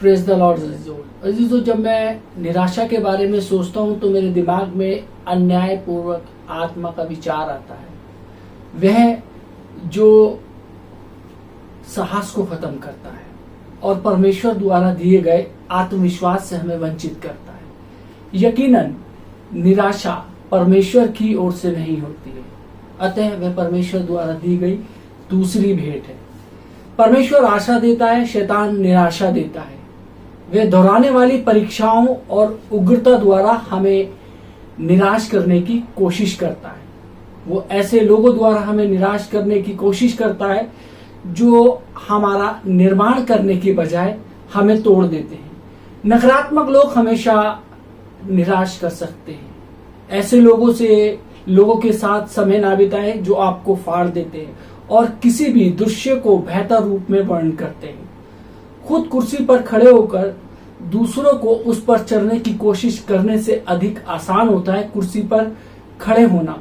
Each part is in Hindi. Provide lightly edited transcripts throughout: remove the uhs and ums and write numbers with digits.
प्रेज द लॉर्ड अजीजों, जब मैं निराशा के बारे में सोचता हूँ तो मेरे दिमाग में अन्यायपूर्वक आत्मा का विचार आता है। वह जो साहस को खत्म करता है और परमेश्वर द्वारा दिए गए आत्मविश्वास से हमें वंचित करता है। यकीनन निराशा परमेश्वर की ओर से नहीं होती है, अतः वह परमेश्वर द्वारा दी गई दूसरी भेंट है। परमेश्वर आशा देता है, शैतान निराशा देता है। वह दोहराने वाली परीक्षाओं और उग्रता द्वारा हमें निराश करने की कोशिश करता है। वो ऐसे लोगों द्वारा हमें निराश करने की कोशिश करता है जो हमारा निर्माण करने के बजाय हमें तोड़ देते हैं। नकारात्मक लोग हमेशा निराश कर सकते हैं। ऐसे लोगों के साथ समय ना बिताएं जो आपको फाड़ देते हैं और किसी भी दृश्य को बेहतर रूप में वर्णन करते हैं। खुद कुर्सी पर खड़े होकर दूसरों को उस पर चढ़ने की कोशिश करने से अधिक आसान होता है कुर्सी पर खड़े होना,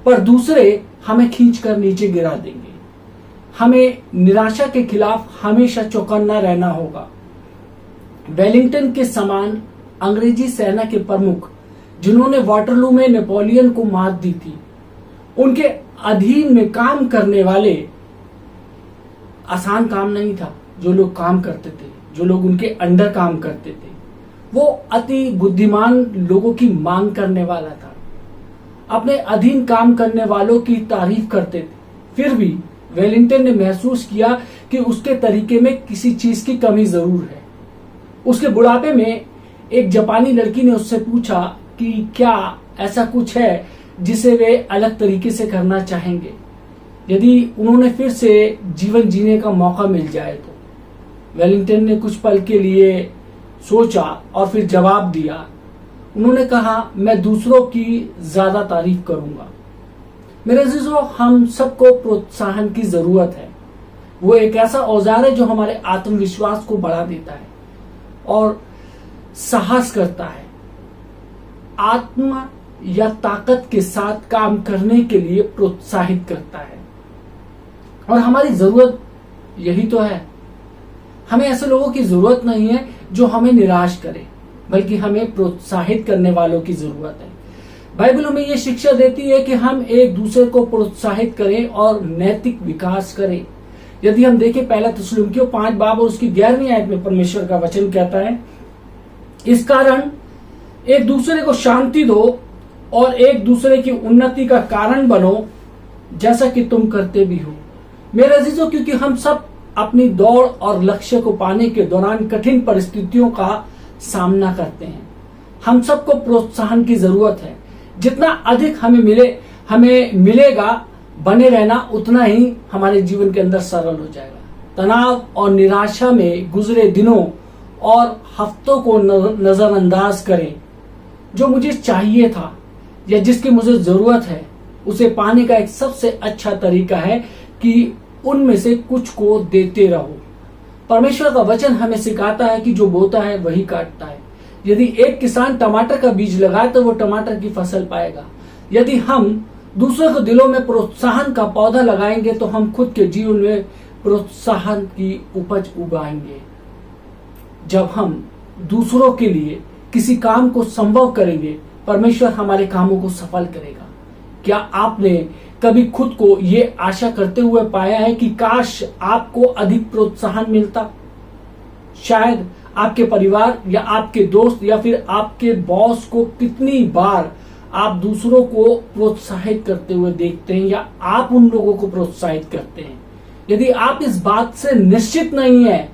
पर दूसरे हमें खींचकर नीचे गिरा देंगे। हमें निराशा के खिलाफ हमेशा चौकन्ना रहना होगा। वेलिंगटन के समान अंग्रेजी सेना के प्रमुख जिन्होंने वाटरलू में नेपोलियन को मात दी थी, उनके अधीन में काम करने वाले आसान काम नहीं था। जो लोग काम करते थे, जो लोग उनके अंडर काम करते थे, वो अति बुद्धिमान लोगों की मांग करने वाला था। अपने अधीन काम करने वालों की तारीफ करते थे। फिर भी वेलिंगटन ने महसूस किया कि उसके तरीके में किसी चीज की कमी जरूर है। उसके बुढ़ापे में एक जापानी लड़की ने उससे पूछा कि क्या ऐसा कुछ है जिसे वे अलग तरीके से करना चाहेंगे यदि उन्होंने फिर से जीवन जीने का मौका मिल जाए तो। वेलिंगटन ने कुछ पल के लिए सोचा और फिर जवाब दिया। उन्होंने कहा, मैं दूसरों की ज्यादा तारीफ करूंगा। मेरे अजीजों, हम सबको प्रोत्साहन की जरूरत है। वो एक ऐसा औजार है जो हमारे आत्मविश्वास को बढ़ा देता है और साहस करता है। आत्मा या ताकत के साथ काम करने के लिए प्रोत्साहित करता है और हमारी जरूरत यही तो है। हमें ऐसे लोगों की जरूरत नहीं है जो हमें निराश करे, बल्कि हमें प्रोत्साहित करने वालों की जरूरत है। बाइबल हमें यह शिक्षा देती है कि हम एक दूसरे को प्रोत्साहित करें और नैतिक विकास करें। यदि हम देखें पहला थिस्सलुनीकियों 5 बाब और उसकी 11वीं आयत में परमेश्वर का वचन कहता है, इस कारण एक दूसरे को शांति दो और एक दूसरे की उन्नति का कारण बनो, जैसा कि तुम करते भी हो। मेरे अजीजों, क्योंकि हम सब अपनी दौड़ और लक्ष्य को पाने के दौरान कठिन परिस्थितियों का सामना करते हैं। हम सबको प्रोत्साहन की जरूरत है। जितना अधिक हमें मिलेगा, बने रहना उतना ही हमारे जीवन के अंदर सरल हो जाएगा। तनाव और निराशा में गुजरे दिनों और हफ्तों को नजरअंदाज करें। जो मुझे चाहिए था या जिसकी मुझे जरूरत है, उसे पाने का एक सबसे अच्छा तरीका है कि उनमें से कुछ को देते रहो। परमेश्वर का वचन हमें सिखाता है कि जो बोता है वही काटता है। यदि एक किसान टमाटर का बीज लगाए तो वो टमाटर की फसल पाएगा। यदि हम दूसरों को दिलों में प्रोत्साहन का पौधा लगाएंगे तो हम खुद के जीवन में प्रोत्साहन की उपज उगाएंगे। जब हम दूसरों के लिए किसी काम को संभव करेंगे, परमेश्वर हमारे कामों को सफल करेगा। क्या आपने कभी खुद को ये आशा करते हुए पाया है कि काश आपको अधिक प्रोत्साहन मिलता? शायद आपके परिवार या आपके दोस्त या फिर आपके बॉस को कितनी बार आप दूसरों को प्रोत्साहित करते हुए देखते हैं या आप उन लोगों को प्रोत्साहित करते हैं। यदि आप इस बात से निश्चित नहीं है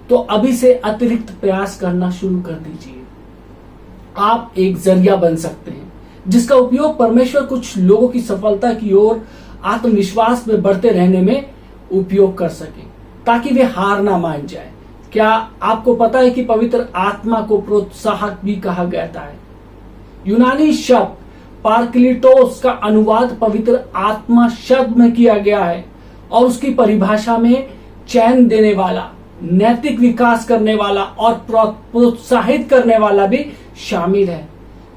तो अभी से अतिरिक्त प्रयास करना शुरू कर दीजिए। आप एक जरिया बन सकते हैं जिसका उपयोग परमेश्वर कुछ लोगों की सफलता की ओर आत्मविश्वास में बढ़ते रहने में उपयोग कर सके, ताकि वे हार ना मान जाए। क्या आपको पता है कि पवित्र आत्मा को प्रोत्साहक भी कहा जाता है? यूनानी शब्द पारक्लीटोस का अनुवाद पवित्र आत्मा शब्द में किया गया है और उसकी परिभाषा में चैन देने वाला, नैतिक विकास करने वाला और प्रोत्साहित करने वाला भी शामिल है।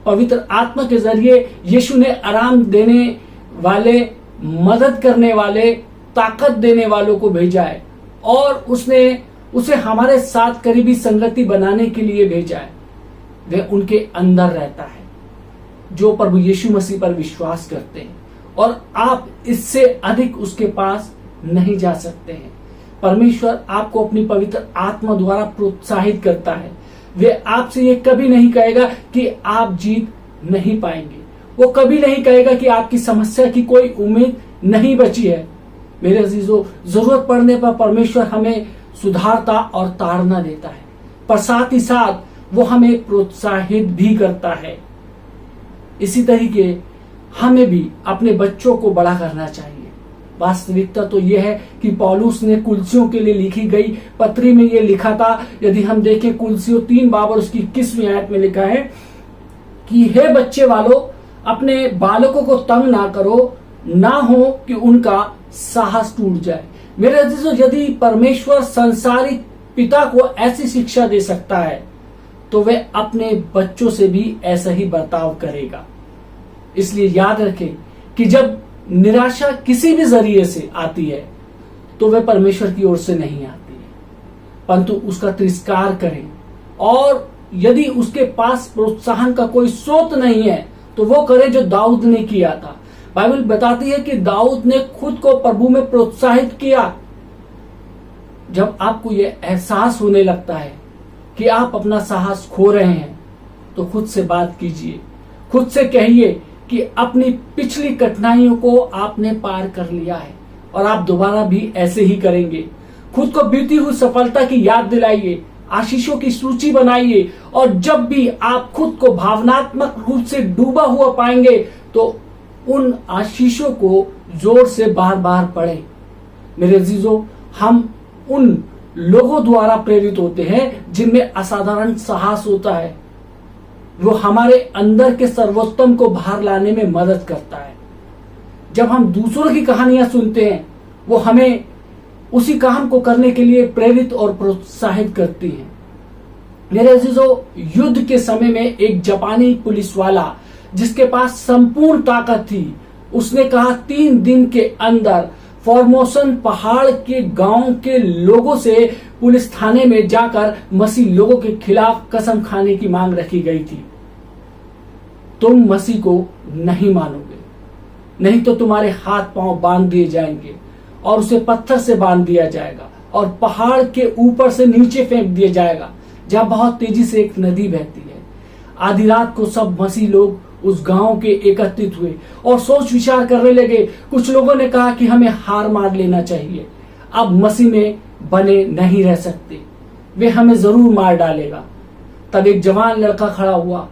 पवित्र आत्मा के जरिए यीशु ने आराम देने वाले, मदद करने वाले, ताकत देने वालों को भेजा है और उसने उसे हमारे साथ करीबी संगति बनाने के लिए भेजा है, वह उनके अंदर रहता है जो प्रभु यीशु मसीह पर विश्वास करते हैं, और आप इससे अधिक उसके पास नहीं जा सकते हैं। परमेश्वर आपको अपनी पवित्र आत्मा द्वारा प्रोत्साहित करता है। वह आपसे ये कभी नहीं कहेगा कि आप जीत नहीं पाएंगे। वो कभी नहीं कहेगा कि आपकी समस्या की कोई उम्मीद नहीं बची है। मेरे अजीजों, जरूरत पड़ने पर परमेश्वर हमें सुधारता और ताड़ना देता है, पर साथ ही साथ वो हमें प्रोत्साहित भी करता है। इसी तरीके हमें भी अपने बच्चों को बड़ा करना चाहिए। वास्तविकता तो यह है कि पौलुस ने कुलसियों के लिए लिखी गई पत्री में यह लिखा था। यदि हम देखें कुलसियों 3 बाब और उसकी 21वीं आयत में लिखा है कि हे बच्चे वालों, अपने बालकों को तंग ना करो, ना हो कि उनका साहस टूट जाए। मेरे अजीजों, यदि परमेश्वर संसारिक पिता को ऐसी शिक्षा दे सकता है तो वह अपने बच्चों से भी ऐसा ही बर्ताव करेगा। इसलिए याद रखें कि जब निराशा किसी भी जरिए से आती है तो वह परमेश्वर की ओर से नहीं आती है, परंतु उसका तिरस्कार करें। और यदि उसके पास प्रोत्साहन का कोई स्रोत नहीं है तो वो करे जो दाऊद ने किया था। बाइबल बताती है कि दाऊद ने खुद को प्रभु में प्रोत्साहित किया। जब आपको यह एहसास होने लगता है कि आप अपना साहस खो रहे हैं तो खुद से बात कीजिए, खुद से कहिए कि अपनी पिछली कठिनाइयों को आपने पार कर लिया है और आप दोबारा भी ऐसे ही करेंगे। खुद को बीती हुई सफलता की याद दिलाइए, आशीषों की सूची बनाइए, और जब भी आप खुद को भावनात्मक रूप से डूबा हुआ पाएंगे तो उन आशीषों को जोर से बार बार पढ़ें। मेरे अजीजों, हम उन लोगों द्वारा प्रेरित होते हैं जिनमें असाधारण साहस होता है। वो हमारे अंदर के सर्वोत्तम को बाहर लाने में मदद करता है। जब हम दूसरों की कहानियां सुनते हैं वो हमें उसी काम को करने के लिए प्रेरित और प्रोत्साहित करती हैं। मेरे अजीजों, युद्ध के समय में एक जापानी पुलिस वाला जिसके पास संपूर्ण ताकत थी, उसने कहा 3 दिन के अंदर फॉर्मोसन पहाड़ के गांव के लोगों से पुलिस थाने में जाकर मसीह लोगों के खिलाफ कसम खाने की मांग रखी गई थी। तुम मसीह को नहीं मानोगे, नहीं तो तुम्हारे हाथ पांव बांध दिए जाएंगे और उसे पत्थर से बांध दिया जाएगा और पहाड़ के ऊपर से नीचे फेंक दिया जाएगा जहां बहुत तेजी से एक नदी बहती है। आधी रात को सब मसीह लोग उस गांव के एकत्रित हुए और सोच विचार करने लगे। कुछ लोगों ने कहा कि हमें हार मार लेना चाहिए, अब मसीह में बने नहीं रह सकते, वे हमें जरूर मार डालेगा। तब एक जवान लड़का खड़ा हुआ,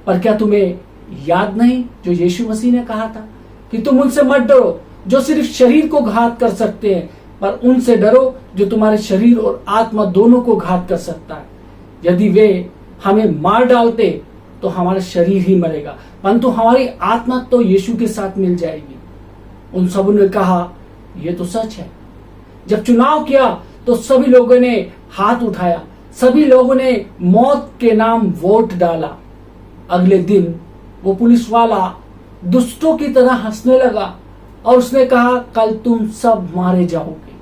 पर क्या तुम्हें याद नहीं जो यीशु मसीह ने कहा था कि तुम उनसे मत डरो जो सिर्फ शरीर को घात कर सकते हैं, पर उनसे डरो जो तुम्हारे शरीर और आत्मा दोनों को घात कर सकता है। यदि वे हमें मार डालते तो हमारा शरीर ही मरेगा, परंतु हमारी आत्मा तो यीशु के साथ मिल जाएगी। उन सबों ने कहा यह तो सच है। जब चुनाव किया तो सभी लोगों ने हाथ उठाया, सभी लोगों ने मौत के नाम वोट डाला। अगले दिन वो पुलिस वाला दुष्टों की तरह हंसने लगा और उसने कहा कल तुम सब मारे जाओगे।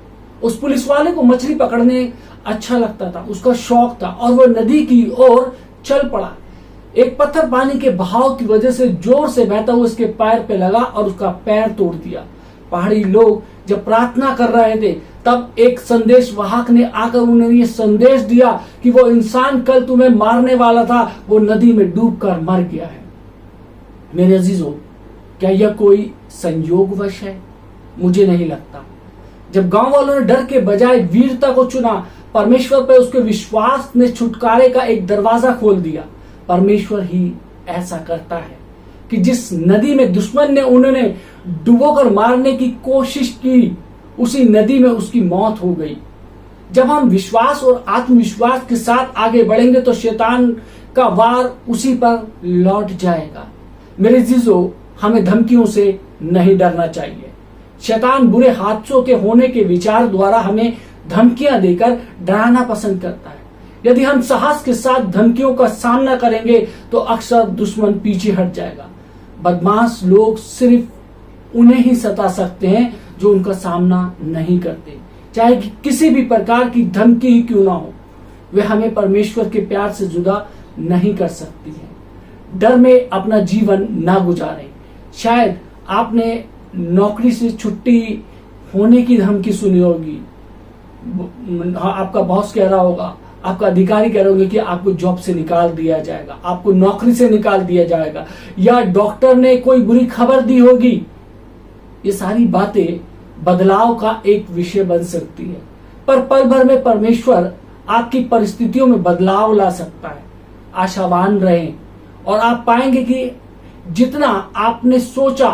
उस पुलिस वाले को मछली पकड़ने अच्छा लगता था, उसका शौक था, और वह नदी की ओर चल पड़ा। एक पत्थर पानी के बहाव की वजह से जोर से बहता हुआ उसके पैर पे लगा और उसका पैर तोड़ दिया। पहाड़ी लोग जब प्रार्थना कर रहे थे तब एक संदेश वाहक ने आकर उन्हें ये संदेश दिया कि वो इंसान कल तुम्हें मारने वाला था, वो नदी में डूबकर मर गया है। मेरे अजीजों, क्या यह कोई संयोगवश है? मुझे नहीं लगता। जब गांव वालों ने डर के बजाय वीरता को चुना, परमेश्वर पर उसके विश्वास ने छुटकारे का एक दरवाजा खोल दिया। परमेश्वर ही ऐसा करता है कि जिस नदी में दुश्मन ने उन्होंने डुबोकर मारने की कोशिश की, उसी नदी में उसकी मौत हो गई। जब हम विश्वास और आत्मविश्वास के साथ आगे बढ़ेंगे तो शैतान का वार उसी पर लौट जाएगा। मेरे जीजो, हमें धमकियों से नहीं डरना चाहिए। शैतान बुरे हादसों के होने के विचार द्वारा हमें धमकियां देकर डराना पसंद करता है। यदि हम साहस के साथ धमकियों का सामना करेंगे तो अक्सर दुश्मन पीछे हट जाएगा। बदमाश लोग सिर्फ उन्हें ही सता सकते हैं जो उनका सामना नहीं करते। चाहे किसी भी प्रकार की धमकी ही क्यों ना हो, वे हमें परमेश्वर के प्यार से जुदा नहीं कर सकती है। डर में अपना जीवन ना गुजारें। शायद आपने नौकरी से छुट्टी होने की धमकी सुनी होगी। आपका बॉस कह रहा होगा, आपका अधिकारी कह रहे होंगे कि आपको जॉब से निकाल दिया जाएगा, आपको नौकरी से निकाल दिया जाएगा, या डॉक्टर ने कोई बुरी खबर दी होगी। ये सारी बातें बदलाव का एक विषय बन सकती है, पर पल भर में परमेश्वर आपकी परिस्थितियों में बदलाव ला सकता है। आशावान रहें और आप पाएंगे कि जितना आपने सोचा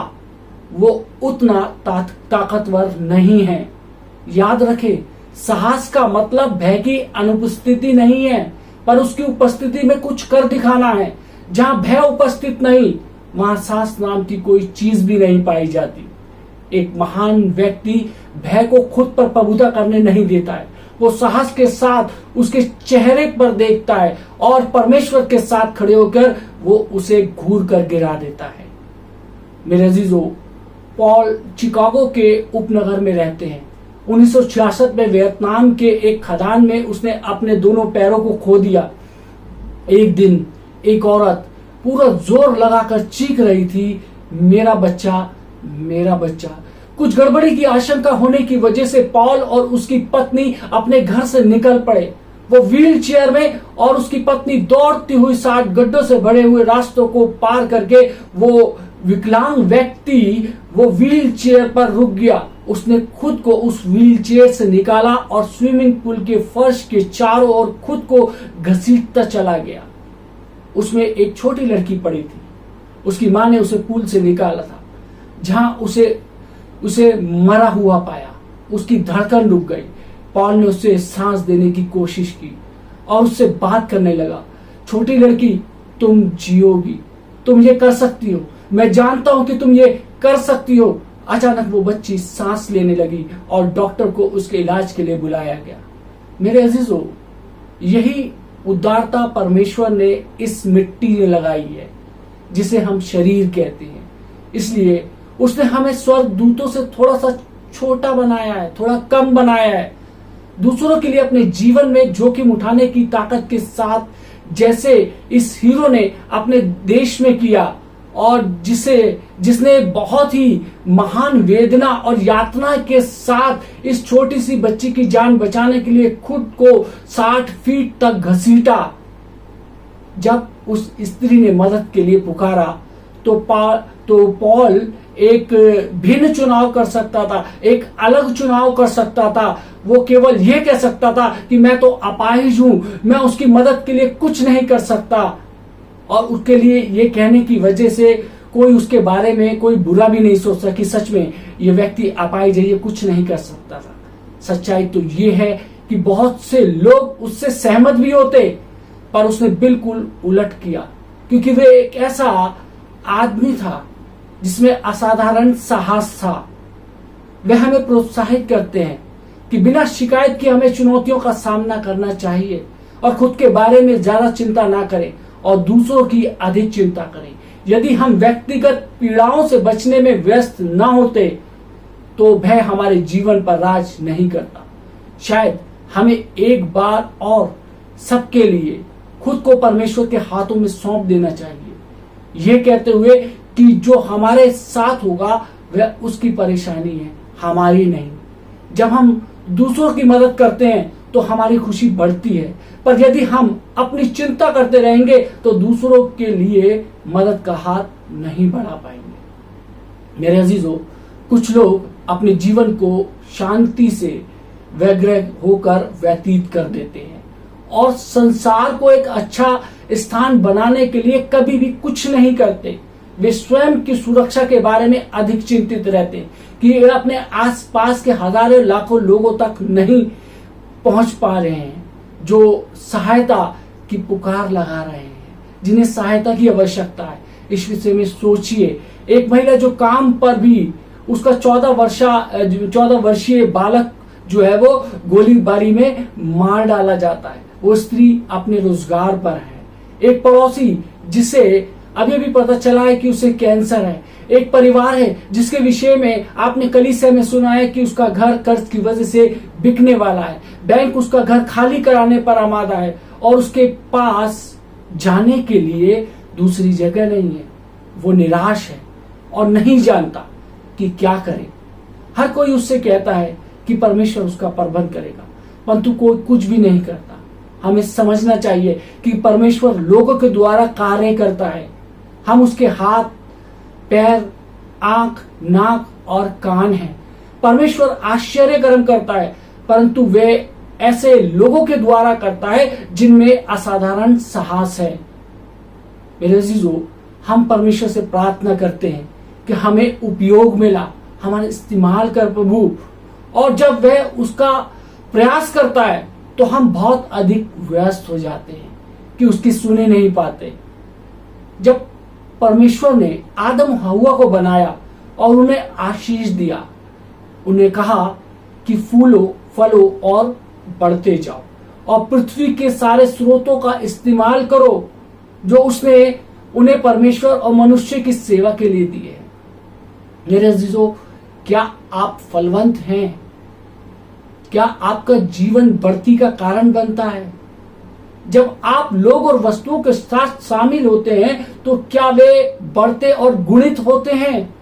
वो उतना ताकतवर नहीं है। याद रखें, साहस का मतलब भय की अनुपस्थिति नहीं है, पर उसकी उपस्थिति में कुछ कर दिखाना है। जहां भय उपस्थित नहीं, वहां साहस नाम की कोई चीज भी नहीं पाई जाती। एक महान व्यक्ति भय को खुद पर प्रभुता करने नहीं देता है। वो साहस के साथ उसके चेहरे पर देखता है और परमेश्वर के साथ खड़े होकर वो उसे घूर कर गिरा देता है। मेरे अजीजों, पॉल चिकागो के उपनगर में रहते हैं। 1966 में वियतनाम के एक खदान में उसने अपने दोनों पैरों को खो दिया। एक दिन एक औरत पूरा जोर लगाकर चीख रही थी, मेरा बच्चा, मेरा बच्चा। कुछ गड़बड़ी की आशंका होने की वजह से पॉल और उसकी पत्नी अपने घर से निकल पड़े। वो व्हील चेयर में और उसकी पत्नी दौड़ती हुई 60 गड्ढों से भरे हुए रास्तों को पार करके वो विकलांग व्यक्ति वो व्हील चेयर पर रुक गया। उसने खुद को उस व्हील चेयर से निकाला और स्विमिंग पूल के फर्श के चारों ओर खुद को घसीटता चला गया। उसमें एक छोटी लड़की पड़ी थी। उसकी मां ने उसे पूल से निकाला था, जहां उसे मरा हुआ पाया। उसकी धड़कन रुक गई। पॉल ने उसे सांस देने की कोशिश की और उससे बात करने लगा। छोटी लड़की, तुम जियोगी, तुम ये कर सकती हो, मैं जानता हूं कि तुम ये कर सकती हो। अचानक वो बच्ची सांस लेने लगी और डॉक्टर को उसके इलाज के लिए बुलाया गया। मेरे अजीजों, यही उदारता परमेश्वर ने इस मिट्टी में लगाई है जिसे हम शरीर कहते हैं। इसलिए उसने हमें स्वर्ग दूतों से थोड़ा सा छोटा बनाया है, थोड़ा कम बनाया है। दूसरों के लिए अपने जीवन में जोखिम उठाने की ताकत के साथ, जैसे इस हीरो ने अपने देश में किया और जिसने बहुत ही महान वेदना और यातना के साथ इस छोटी सी बच्ची की जान बचाने के लिए खुद को 60 फीट तक घसीटा। जब उस स्त्री ने मदद के लिए पुकारा तो पॉल एक भिन्न चुनाव कर सकता था, एक अलग चुनाव कर सकता था। वो केवल यह कह सकता था कि मैं तो अपाहिज हूं, मैं उसकी मदद के लिए कुछ नहीं कर सकता। और उसके लिए ये कहने की वजह से कोई उसके बारे में कोई बुरा भी नहीं सोचता कि सच में ये व्यक्ति अपाहिज है, ये कुछ नहीं कर सकता था। सच्चाई तो ये है कि बहुत से लोग उससे सहमत भी होते, पर उसने बिल्कुल उलट किया, क्योंकि वे एक ऐसा आदमी था जिसमें असाधारण साहस था। वे हमें प्रोत्साहित करते हैं कि बिना शिकायत के हमें चुनौतियों का सामना करना चाहिए और खुद के बारे में ज्यादा चिंता ना करें और दूसरों की अधिक चिंता करें। यदि हम व्यक्तिगत पीड़ाओं से बचने में व्यस्त ना होते तो भय हमारे जीवन पर राज नहीं करता। शायद हमें एक बार और सबके लिए खुद को परमेश्वर के हाथों में सौंप देना चाहिए, यह कहते हुए कि जो हमारे साथ होगा वह उसकी परेशानी है, हमारी नहीं। जब हम दूसरों की मदद करते हैं तो हमारी खुशी बढ़ती है, पर यदि हम अपनी चिंता करते रहेंगे तो दूसरों के लिए मदद का हाथ नहीं बढ़ा पाएंगे। मेरे अजीजों, कुछ लोग अपने जीवन को शांति से व्यग्र होकर व्यतीत कर देते हैं और संसार को एक अच्छा स्थान बनाने के लिए कभी भी कुछ नहीं करते। वे स्वयं की सुरक्षा के बारे में अधिक चिंतित रहते हैं कि वे अपने आसपास के हजारों लाखों लोगों तक नहीं पहुंच पा रहे हैं जो सहायता की पुकार लगा रहे हैं, जिन्हें सहायता की आवश्यकता है। इस विषय में सोचिए, एक महिला जो काम पर भी उसका 14 वर्षीय बालक जो है वो गोलीबारी में मार डाला जाता है, वो स्त्री अपने रोजगार पर है। एक पड़ोसी जिसे अभी अभी पता चला है कि उसे कैंसर है। एक परिवार है जिसके विषय में आपने कलीसिया में सुना है कि उसका घर कर्ज की वजह से बिकने वाला है, बैंक उसका घर खाली कराने पर आमादा है और उसके पास जाने के लिए दूसरी जगह नहीं है। वो निराश है और नहीं जानता कि क्या करे। हर कोई उससे कहता है कि परमेश्वर उसका प्रबंध करेगा, परंतु कोई कुछ भी नहीं करता। हमें समझना चाहिए कि परमेश्वर लोगों के द्वारा कार्य करता है। हम उसके हाथ, पैर, आंख, नाक और कान हैं। परमेश्वर आश्चर्य कर्म करता है, परंतु वे ऐसे लोगों के द्वारा करता है जिनमें असाधारण साहस है। मेरे अजीजों, हम परमेश्वर से प्रार्थना करते हैं कि हमें उपयोग मिला, हमारा इस्तेमाल कर प्रभु। और जब वह उसका प्रयास करता है तो हम बहुत अधिक व्यस्त हो जाते हैं कि उसकी सुने नहीं पाते। जब परमेश्वर ने आदम हव्वा को बनाया और उन्हें आशीष दिया, उन्हें कहा कि फूलो, फलो और बढ़ते जाओ और पृथ्वी के सारे स्रोतों का इस्तेमाल करो जो उसने उन्हें परमेश्वर और मनुष्य की सेवा के लिए दिए हैं। मेरे अजीजों, क्या आप फलवंत हैं? क्या आपका जीवन बढ़ती का कारण बनता है? जब आप लोग और वस्तुओं के साथ शामिल होते हैं तो क्या वे बढ़ते और गुणित होते हैं?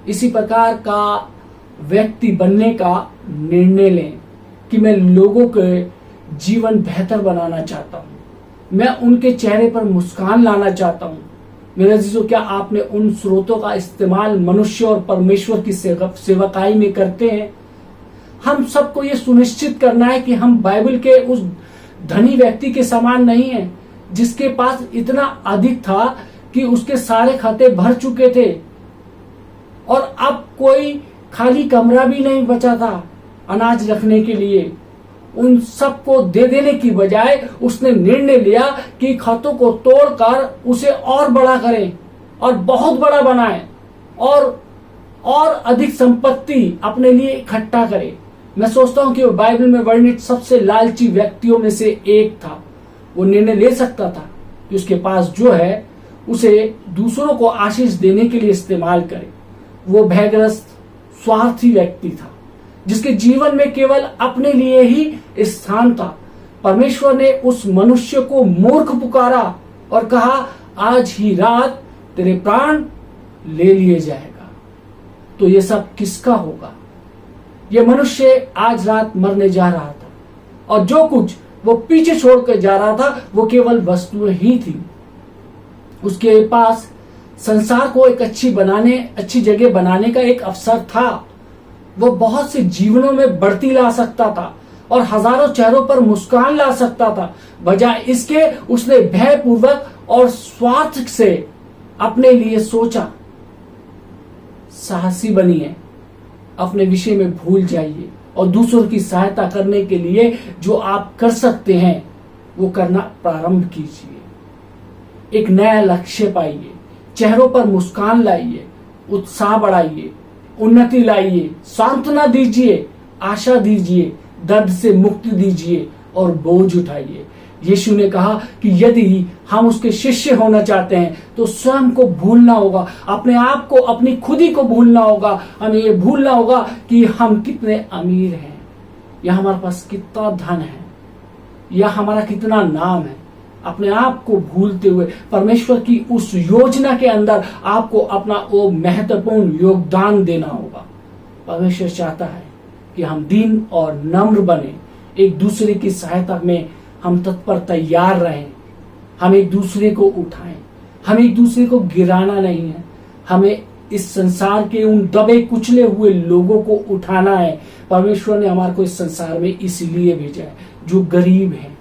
इसी प्रकार का व्यक्ति बनने का निर्णय लें कि मैं लोगों के जीवन बेहतर बनाना चाहता हूं, मैं उनके चेहरे पर मुस्कान लाना चाहता हूं। मेरे अजीजों, क्या आपने उन स्रोतों का इस्तेमाल मनुष्य और परमेश्वर की सेवकाई में करते हैं? हम सबको ये सुनिश्चित करना है कि हम बाइबल के उस धनी व्यक्ति के समान नहीं हैं जिसके पास इतना अधिक था कि उसके सारे खाते भर चुके थे और अब कोई खाली कमरा भी नहीं बचा था अनाज रखने के लिए। उन सबको दे देने की बजाय उसने निर्णय लिया कि खातों को तोड़कर उसे और बड़ा करें और बहुत बड़ा बनाए और अधिक संपत्ति अपने लिए इकट्ठा करे। मैं सोचता हूं कि वो बाइबल में वर्णित सबसे लालची व्यक्तियों में से एक था। वो निर्णय ले सकता था कि उसके पास जो है उसे दूसरों को आशीष देने के लिए इस्तेमाल करे। वो भयग्रस्त, स्वार्थी व्यक्ति था जिसके जीवन में केवल अपने लिए ही स्थान था। परमेश्वर ने उस मनुष्य को मूर्ख पुकारा और कहा, आज ही रात तेरे प्राण ले लिए जाएगा। तो ये सब किसका होगा? ये मनुष्य आज रात मरने जा रहा था और जो कुछ वो पीछे छोड़कर जा रहा था वो केवल वस्तुएं ही थी। उसके पास संसार को एक अच्छी जगह बनाने का एक अवसर था। वो बहुत से जीवनों में बढ़ती ला सकता था और हजारों चेहरों पर मुस्कान ला सकता था। बजाय इसके उसने भयपूर्वक और स्वार्थ से अपने लिए सोचा। साहसी बनिए, अपने विषय में भूल जाइए और दूसरों की सहायता करने के लिए जो आप कर सकते हैं वो करना प्रारंभ कीजिए। एक नया लक्ष्य पाइए, चेहरों पर मुस्कान लाइए, उत्साह बढ़ाइए, उन्नति लाइए, सांत्वना दीजिए, आशा दीजिए, दर्द से मुक्ति दीजिए और बोझ उठाइए। यीशु ने कहा कि यदि हम उसके शिष्य होना चाहते हैं तो स्वयं को भूलना होगा, अपने आप को, अपनी खुदी को भूलना होगा। हमें ये भूलना होगा कि हम कितने अमीर हैं या हमारे पास कितना धन है या हमारा कितना नाम है। अपने आप को भूलते हुए परमेश्वर की उस योजना के अंदर आपको अपना वो महत्वपूर्ण योगदान देना होगा। परमेश्वर चाहता है कि हम दीन और नम्र बने, एक दूसरे की सहायता में हम तत्पर तैयार रहें, हम एक दूसरे को उठाएं, हम एक दूसरे को गिराना नहीं है। हमें इस संसार के उन दबे कुचले हुए लोगों को उठाना है। परमेश्वर ने हमारे को इस संसार में इसीलिए भेजा है जो गरीब हैं,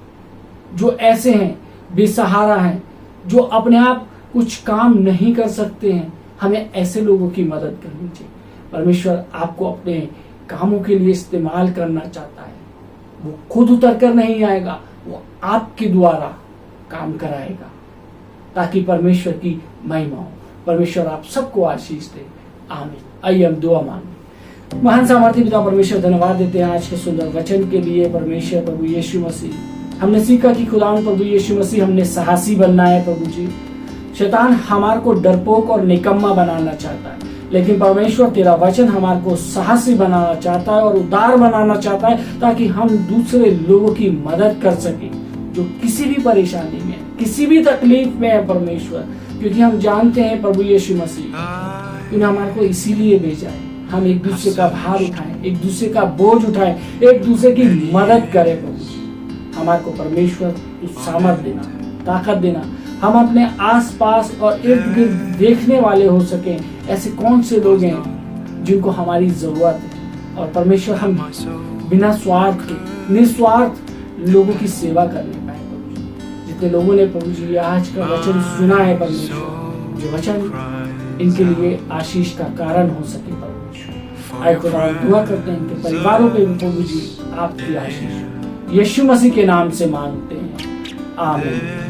जो ऐसे हैं, बेसहारा हैं, जो अपने आप कुछ काम नहीं कर सकते हैं। हमें ऐसे लोगों की मदद करनी चाहिए। परमेश्वर आपको अपने कामों के लिए इस्तेमाल करना चाहता है। वो खुद उतर कर नहीं आएगा, वो आपके द्वारा काम कराएगा ताकि परमेश्वर की महिमा हो। परमेश्वर आप सबको आशीष दे। आमीन। आइए हम दुआ मांगे। महान सामर्थी पिता परमेश्वर, धन्यवाद देते हैं आज के सुंदर वचन के लिए। परमेश्वर प्रभु यीशु मसीह, हमने सीखा कि खुदावंद प्रभु यीशु मसीह हमने साहसी बनना है। प्रभु जी, शैतान हमारे को डरपोक और निकम्मा बनाना चाहता है, लेकिन परमेश्वर तेरा वचन हमारे को साहसी बनाना चाहता है और उदार बनाना चाहता है, ताकि हम दूसरे लोगों की मदद कर सके जो किसी भी परेशानी में, किसी भी तकलीफ में है परमेश्वर। क्योंकि हम जानते हैं प्रभु यीशु मसीह तूने हमारे को इसीलिए भेजा है, हम एक दूसरे का भार उठाएं, एक दूसरे का बोझ उठाएं, एक दूसरे की मदद करें। प्रभु हमारे को परमेश्वर तू सामर्थ देना, ताकत देना, हम अपने आसपास और इर्द गिर्द देखने वाले हो सके ऐसे कौन से लोग हैं जिनको हमारी जरूरत है। और परमेश्वर हम बिना स्वार्थ के निस्वार्थ लोगों की सेवा करने पाए। प्रभु जी जितने लोगों ने प्रभु जी आज का वचन सुना है परमेश्वर, जो वचन इनके लिए आशीष का कारण हो सके परमेश्वर, आए खुदा दुआ करते हैं इनके परिवारों पे प्रभु जी आपकी आशीष यीशु मसीह के नाम से मांगते हैं, आमीन।